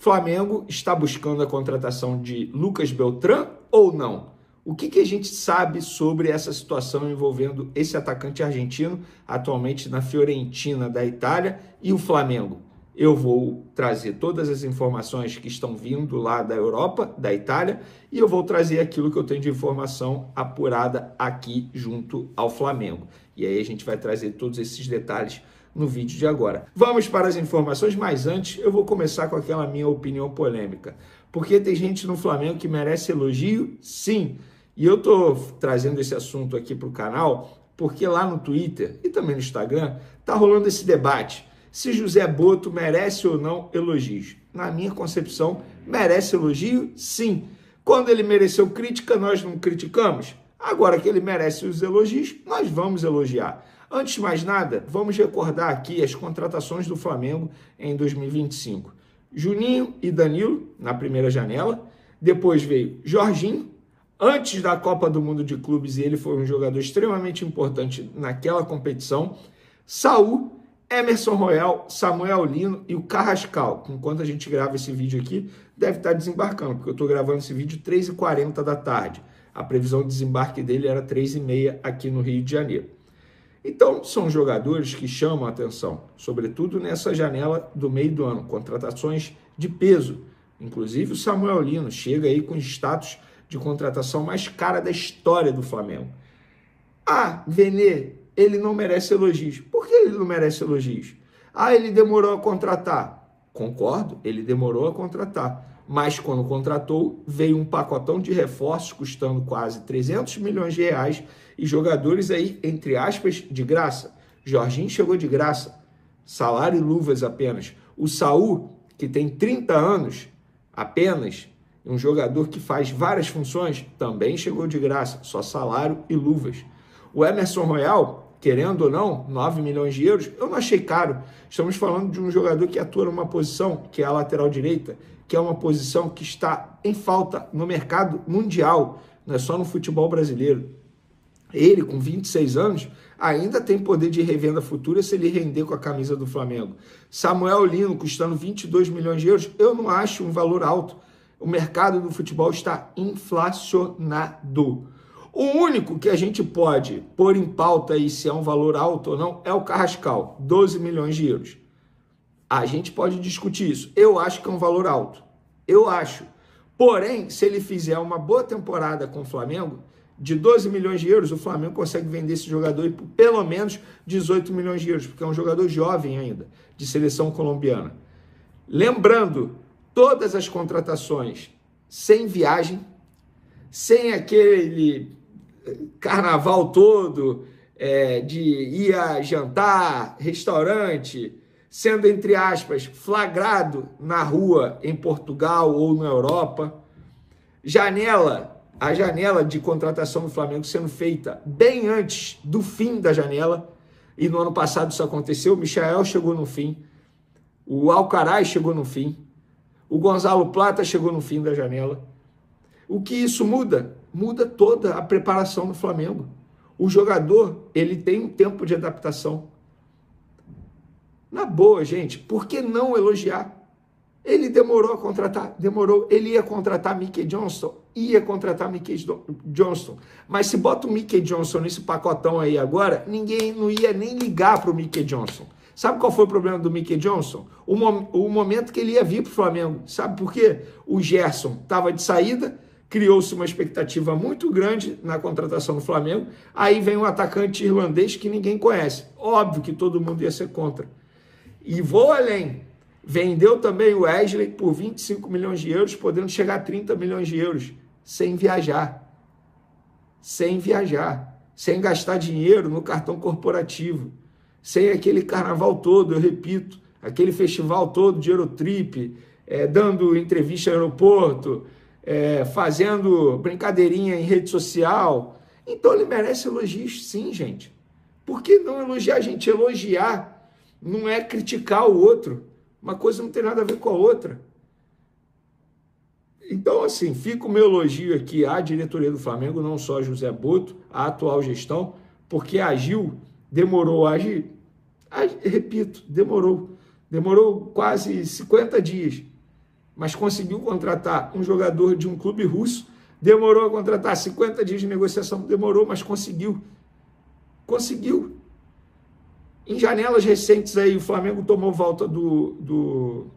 Flamengo está buscando a contratação de Lucas Beltrán ou não? O que a gente sabe sobre essa situação envolvendo esse atacante argentino, atualmente na Fiorentina da Itália, e o Flamengo? Eu vou trazer todas as informações que estão vindo lá da Europa, da Itália, e eu vou trazer aquilo que eu tenho de informação apurada aqui junto ao Flamengo. E aí a gente vai trazer todos esses detalhes no vídeo de agora. Vamos para as informações, mas antes eu vou começar com aquela minha opinião polêmica. Porque tem gente no Flamengo que merece elogio? Sim. E eu tô trazendo esse assunto aqui para o canal porque lá no Twitter e também no Instagram tá rolando esse debate. Se José Boto merece ou não elogios. Na minha concepção, merece elogio? Sim. Quando ele mereceu crítica, nós não criticamos. Agora que ele merece os elogios, nós vamos elogiar. Antes de mais nada, vamos recordar aqui as contratações do Flamengo em 2025. Juninho e Danilo, na primeira janela. Depois veio Jorginho, antes da Copa do Mundo de Clubes, e ele foi um jogador extremamente importante naquela competição. Saul, Emerson Royal, Samuel Lino e o Carrascal. Enquanto a gente grava esse vídeo aqui, deve estar desembarcando, porque eu estou gravando esse vídeo 3h40 da tarde. A previsão de desembarque dele era 3h30 aqui no Rio de Janeiro. Então, são jogadores que chamam a atenção, sobretudo nessa janela do meio do ano, contratações de peso. Inclusive, o Samuel Lino chega aí com status de contratação mais cara da história do Flamengo. Ah, Vene, ele não merece elogios. Por que ele não merece elogios? Ah, ele demorou a contratar. Concordo, ele demorou a contratar. Mas quando contratou, veio um pacotão de reforços custando quase 300 milhões de reais e jogadores aí, entre aspas, de graça. Jorginho chegou de graça, salário e luvas apenas. O Saul, que tem 30 anos apenas, um jogador que faz várias funções, também chegou de graça, só salário e luvas. O Emerson Royal, querendo ou não, 9 milhões de euros, eu não achei caro. Estamos falando de um jogador que atua numa posição, que é a lateral direita, que é uma posição que está em falta no mercado mundial, não é só no futebol brasileiro. Ele, com 26 anos, ainda tem poder de revenda futura se ele render com a camisa do Flamengo. Samuel Lino, custando 22 milhões de euros, eu não acho um valor alto. O mercado do futebol está inflacionado. O único que a gente pode pôr em pauta aí se é um valor alto ou não é o Carrascal, 12 milhões de euros. A gente pode discutir isso. Eu acho que é um valor alto. Eu acho. Porém, se ele fizer uma boa temporada com o Flamengo, de 12 milhões de euros, o Flamengo consegue vender esse jogador por pelo menos 18 milhões de euros, porque é um jogador jovem ainda, de seleção colombiana. Lembrando, todas as contratações sem viagem, sem aquele carnaval todo de ir a jantar, restaurante, sendo, entre aspas, flagrado na rua em Portugal ou na Europa. A janela de contratação do Flamengo sendo feita bem antes do fim da janela, e no ano passado isso aconteceu. O Michael chegou no fim, o Alcaraz chegou no fim, o Gonzalo Plata chegou no fim da janela. O que isso muda? Muda toda a preparação do Flamengo. O jogador, ele tem um tempo de adaptação. Na boa, gente, por que não elogiar? Ele demorou a contratar, demorou. Ele ia contratar Mickey Johnson, mas se bota o Mickey Johnson nesse pacotão aí agora, ninguém não ia nem ligar para o Mickey Johnson. Sabe qual foi o problema do Mickey Johnson? O momento que ele ia vir para o Flamengo. Sabe por quê? O Gerson estava de saída, criou-se uma expectativa muito grande na contratação do Flamengo, aí vem um atacante irlandês que ninguém conhece. Óbvio que todo mundo ia ser contra. E vou além. Vendeu também o Wesley por 25 milhões de euros, podendo chegar a 30 milhões de euros, sem viajar. Sem viajar. Sem gastar dinheiro no cartão corporativo. Sem aquele carnaval todo, eu repito, aquele festival todo de Eurotrip, dando entrevista no aeroporto, fazendo brincadeirinha em rede social. Então ele merece elogios, sim, gente. Por que não elogiar, a gente? Elogiar não é criticar o outro. Uma coisa não tem nada a ver com a outra. Então, assim, fica o meu elogio aqui à diretoria do Flamengo, não só a José Boto, a atual gestão, porque agiu, demorou a agir. Repito, demorou quase 50 dias. mas conseguiu contratar um jogador de um clube russo, demorou a contratar 50 dias de negociação, demorou, mas conseguiu. Conseguiu. Em janelas recentes aí, o Flamengo tomou volta do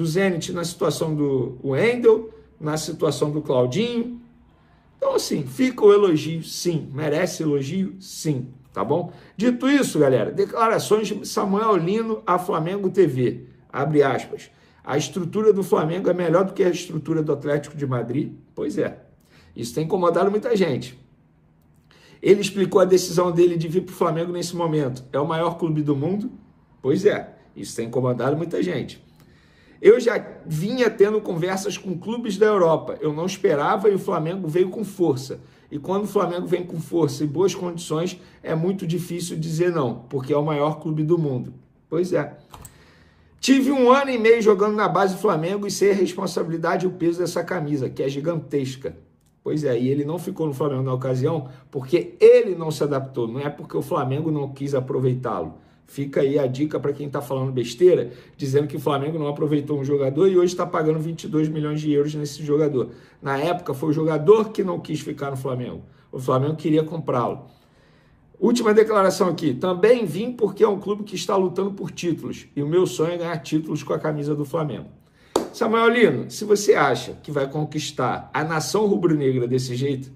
Zenit na situação do Wendel, na situação do Claudinho. Então, assim, fica o elogio, sim. Merece elogio, sim. Tá bom? Dito isso, galera, declarações de Samuel Lino à Flamengo TV. Abre aspas. A estrutura do Flamengo é melhor do que a estrutura do Atlético de Madrid? Pois é. Isso tem incomodado muita gente. Ele explicou a decisão dele de vir para o Flamengo nesse momento. É o maior clube do mundo? Pois é. Isso tem incomodado muita gente. Eu já vinha tendo conversas com clubes da Europa. Eu não esperava e o Flamengo veio com força. E quando o Flamengo vem com força e boas condições, é muito difícil dizer não, porque é o maior clube do mundo. Pois é. Tive 1 ano e meio jogando na base do Flamengo e sei a responsabilidade e o peso dessa camisa, que é gigantesca. Pois é, e ele não ficou no Flamengo na ocasião porque ele não se adaptou, não é porque o Flamengo não quis aproveitá-lo. Fica aí a dica para quem está falando besteira, dizendo que o Flamengo não aproveitou um jogador e hoje está pagando 22 milhões de euros nesse jogador. Na época, foi o jogador que não quis ficar no Flamengo. O Flamengo queria comprá-lo. Última declaração aqui. Também vim porque é um clube que está lutando por títulos. E o meu sonho é ganhar títulos com a camisa do Flamengo. Samuel Lino, se você acha que vai conquistar a nação rubro-negra desse jeito,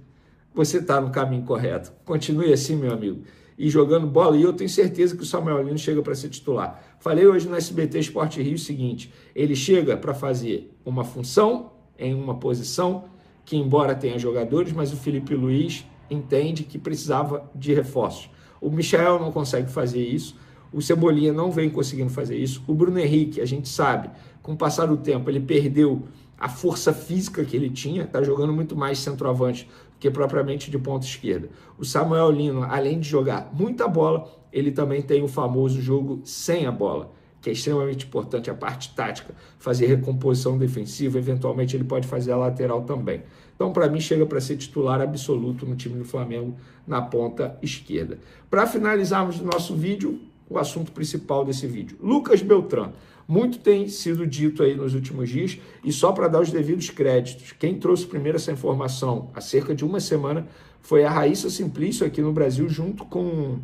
você está no caminho correto. Continue assim, meu amigo. E jogando bola, e eu tenho certeza que o Samuel Lino chega para ser titular. Falei hoje no SBT Sport Rio o seguinte, ele chega para fazer uma função em uma posição que, embora tenha jogadores, mas o Felipe Luiz entende que precisava de reforços. O Michael não consegue fazer isso, o Cebolinha não vem conseguindo fazer isso, o Bruno Henrique, a gente sabe, com o passar do tempo, ele perdeu a força física que ele tinha, está jogando muito mais centroavante que propriamente de ponta esquerda. O Samuel Lino, além de jogar muita bola, ele também tem o famoso jogo sem a bola, que é extremamente importante, a parte tática, fazer recomposição defensiva, eventualmente ele pode fazer a lateral também. Então, para mim, chega para ser titular absoluto no time do Flamengo na ponta esquerda. Para finalizarmos o nosso vídeo, o assunto principal desse vídeo, Lucas Beltrán. Muito tem sido dito aí nos últimos dias, e só para dar os devidos créditos, quem trouxe primeiro essa informação há cerca de uma semana foi a Raíssa Simplício aqui no Brasil, junto com...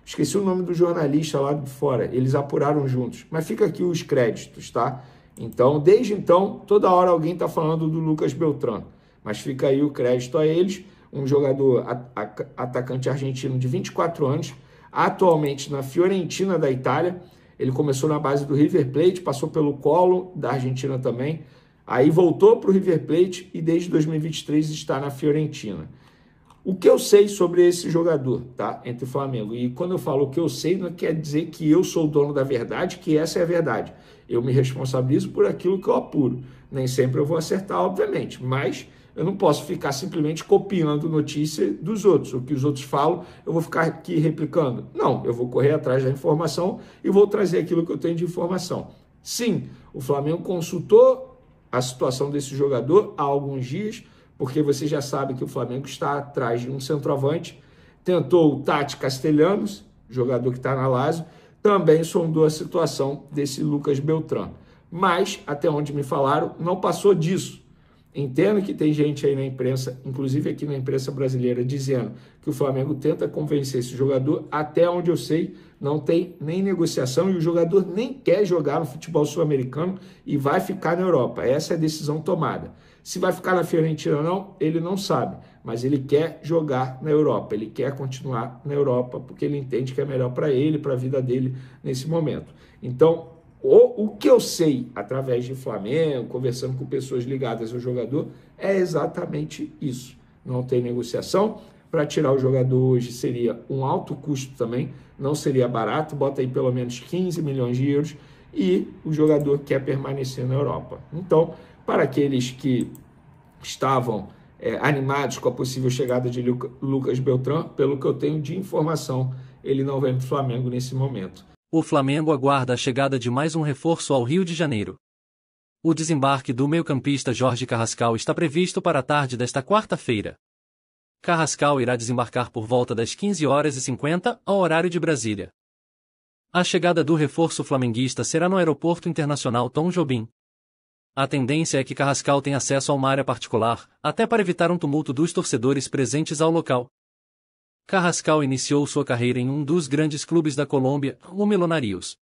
esqueci o nome do jornalista lá de fora, eles apuraram juntos, mas fica aqui os créditos, tá? Então, desde então, toda hora alguém está falando do Lucas Beltrán, mas fica aí o crédito a eles, um jogador atacante argentino de 24 anos, atualmente na Fiorentina da Itália. Ele começou na base do River Plate, passou pelo Colo da Argentina também, aí voltou para o River Plate e desde 2023 está na Fiorentina. O que eu sei sobre esse jogador, tá? Entre o Flamengo, e quando eu falo o que eu sei, não quer dizer que eu sou o dono da verdade, que essa é a verdade. Eu me responsabilizo por aquilo que eu apuro. Nem sempre eu vou acertar, obviamente, mas eu não posso ficar simplesmente copiando notícia dos outros. O que os outros falam, eu vou ficar aqui replicando. Não, eu vou correr atrás da informação e vou trazer aquilo que eu tenho de informação. Sim, o Flamengo consultou a situação desse jogador há alguns dias, porque você já sabe que o Flamengo está atrás de um centroavante. Tentou o Tati Castellanos, jogador que está na Lazio, também sondou a situação desse Lucas Beltrán. Mas, até onde me falaram, não passou disso. Entendo que tem gente aí na imprensa, inclusive aqui na imprensa brasileira, dizendo que o Flamengo tenta convencer esse jogador. Até onde eu sei, não tem nem negociação e o jogador nem quer jogar no futebol sul-americano e vai ficar na Europa. Essa é a decisão tomada. Se vai ficar na Fiorentina ou não, ele não sabe, mas ele quer jogar na Europa, ele quer continuar na Europa porque ele entende que é melhor para ele, para a vida dele nesse momento. Então, o que eu sei, através de Flamengo, conversando com pessoas ligadas ao jogador, é exatamente isso. Não tem negociação. Para tirar o jogador hoje seria um alto custo também, não seria barato, bota aí pelo menos 15 milhões de euros e o jogador quer permanecer na Europa. Então, para aqueles que estavam animados com a possível chegada de Lucas Beltrán, pelo que eu tenho de informação, ele não vem para o Flamengo nesse momento. O Flamengo aguarda a chegada de mais um reforço ao Rio de Janeiro. O desembarque do meio-campista Jorge Carrascal está previsto para a tarde desta quarta-feira. Carrascal irá desembarcar por volta das 15h50, ao horário de Brasília. A chegada do reforço flamenguista será no Aeroporto Internacional Tom Jobim. A tendência é que Carrascal tenha acesso a uma área particular, até para evitar um tumulto dos torcedores presentes ao local. Carrascal iniciou sua carreira em um dos grandes clubes da Colômbia, o Millonarios.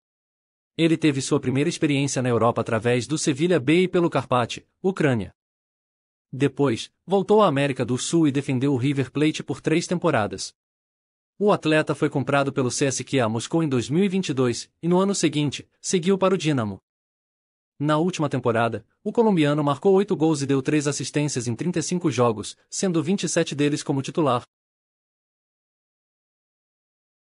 Ele teve sua primeira experiência na Europa através do Sevilha B e pelo Karpat, Ucrânia. Depois, voltou à América do Sul e defendeu o River Plate por 3 temporadas. O atleta foi comprado pelo CSKA Moscou em 2022, e no ano seguinte, seguiu para o Dinamo. Na última temporada, o colombiano marcou 8 gols e deu 3 assistências em 35 jogos, sendo 27 deles como titular.